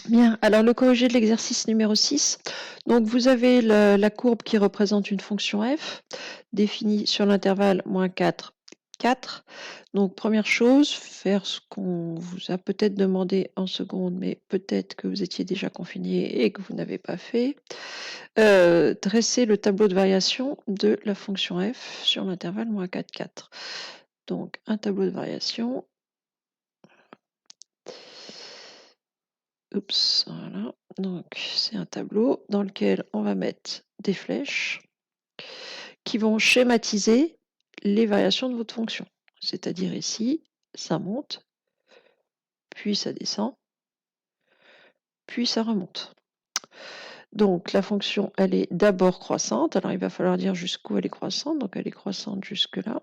Bien, alors le corrigé de l'exercice numéro 6. Donc vous avez la courbe qui représente une fonction f, définie sur l'intervalle -4, 4. Donc première chose, faire ce qu'on vous a peut-être demandé en seconde, mais peut-être que vous étiez déjà confiné et que vous n'avez pas fait. Dresser le tableau de variation de la fonction f sur l'intervalle -4, 4. Donc un tableau de variation. Oups, voilà. Donc, c'est un tableau dans lequel on va mettre des flèches qui vont schématiser les variations de votre fonction. C'est-à-dire ici, ça monte, puis ça descend, puis ça remonte. Donc, la fonction, elle est d'abord croissante. Alors, il va falloir dire jusqu'où elle est croissante. Donc, elle est croissante jusque là,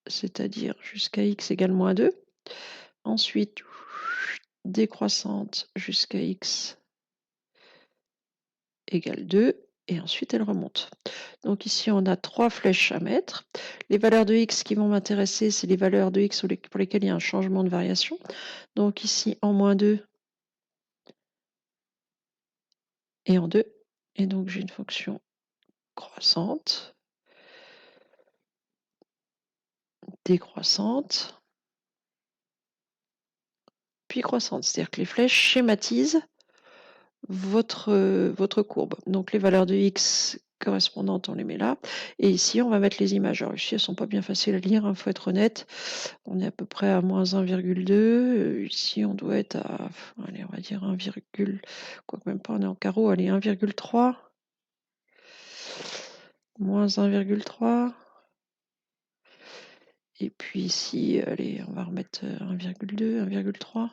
c'est-à-dire jusqu'à x égale -2. Ensuite, décroissante jusqu'à x égale 2. Et ensuite, elle remonte. Donc ici, on a 3 flèches à mettre. Les valeurs de x qui vont m'intéresser, c'est les valeurs de x pour lesquelles il y a un changement de variation. Donc ici, en -2 et en 2. Et donc, j'ai une fonction croissante, décroissante, puis croissante. C'est-à-dire que les flèches schématisent votre courbe. Donc les valeurs de x correspondantes, on les met là. Et ici, on va mettre les images. Alors ici, elles ne sont pas bien faciles à lire, il faut être honnête. On est à peu près à -1,2. Ici, on doit être à, allez, on va dire 1, quoique même pas, on est en carreau, allez, 1,3. -1,3. Et puis ici, allez, on va remettre 1,2, 1,3.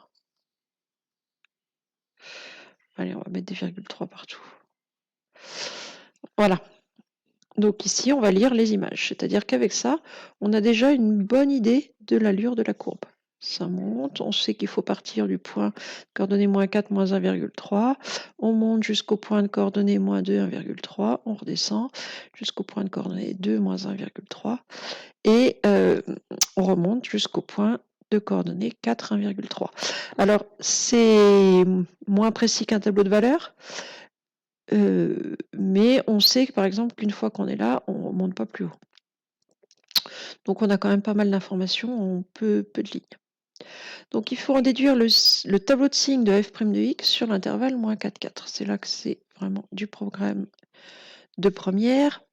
Allez, on va mettre des virgules 3 partout. Voilà. Donc ici, on va lire les images. C'est-à-dire qu'avec ça, on a déjà une bonne idée de l'allure de la courbe. Ça monte, on sait qu'il faut partir du point coordonnée -4, -1,3. On monte jusqu'au point de coordonnée -2, 1,3. On redescend jusqu'au point de coordonnée 2, -1,3. Et on remonte jusqu'au point de coordonnée 4, 1,3. Alors, c'est moins précis qu'un tableau de valeurs. Mais on sait que par exemple qu'une fois qu'on est là, on ne remonte pas plus haut. Donc on a quand même pas mal d'informations en peu de lignes. Donc il faut en déduire le tableau de signes de f' de x sur l'intervalle -4, 4. C'est là que c'est vraiment du programme de première.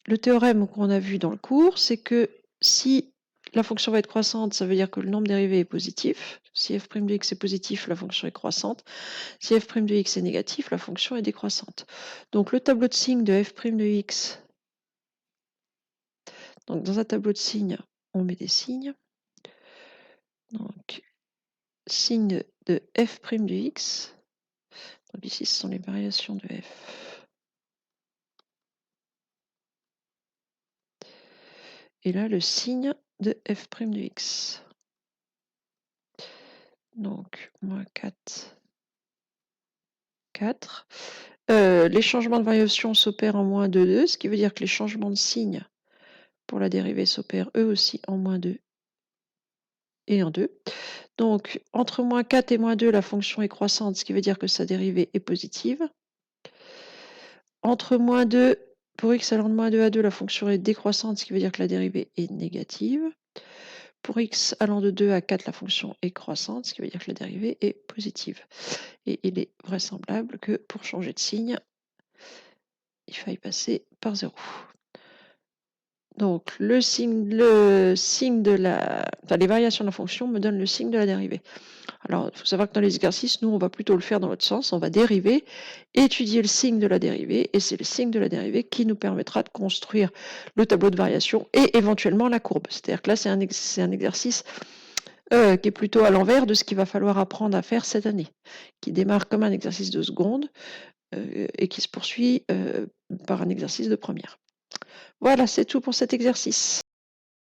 Le théorème qu'on a vu dans le cours, c'est que si la fonction va être croissante, ça veut dire que le nombre dérivé est positif. Si f' de x est positif, la fonction est croissante. Si f' de x est négatif, la fonction est décroissante. Donc le tableau de signes de f' de x, donc dans un tableau de signes, on met des signes. Donc signe de f' de x. Donc ici, ce sont les variations de f. Et là, le signe de f' de x. Donc, -4, 4. Les changements de variation s'opèrent en -2, 2, ce qui veut dire que les changements de signe pour la dérivée s'opèrent eux aussi en -2 et en 2. Donc, entre -4 et -2, la fonction est croissante, ce qui veut dire que sa dérivée est positive. Entre -2, pour x allant de -2 à 2, la fonction est décroissante, ce qui veut dire que la dérivée est négative. Pour x allant de 2 à 4, la fonction est croissante, ce qui veut dire que la dérivée est positive. Et il est vraisemblable que pour changer de signe, il faille passer par 0. Donc les variations de la fonction me donnent le signe de la dérivée. Alors, il faut savoir que dans les exercices, nous, on va plutôt le faire dans l'autre sens. On va dériver, étudier le signe de la dérivée, et c'est le signe de la dérivée qui nous permettra de construire le tableau de variation et éventuellement la courbe. C'est-à-dire que là, c'est un exercice qui est plutôt à l'envers de ce qu'il va falloir apprendre à faire cette année, qui démarre comme un exercice de seconde et qui se poursuit par un exercice de première. Voilà, c'est tout pour cet exercice.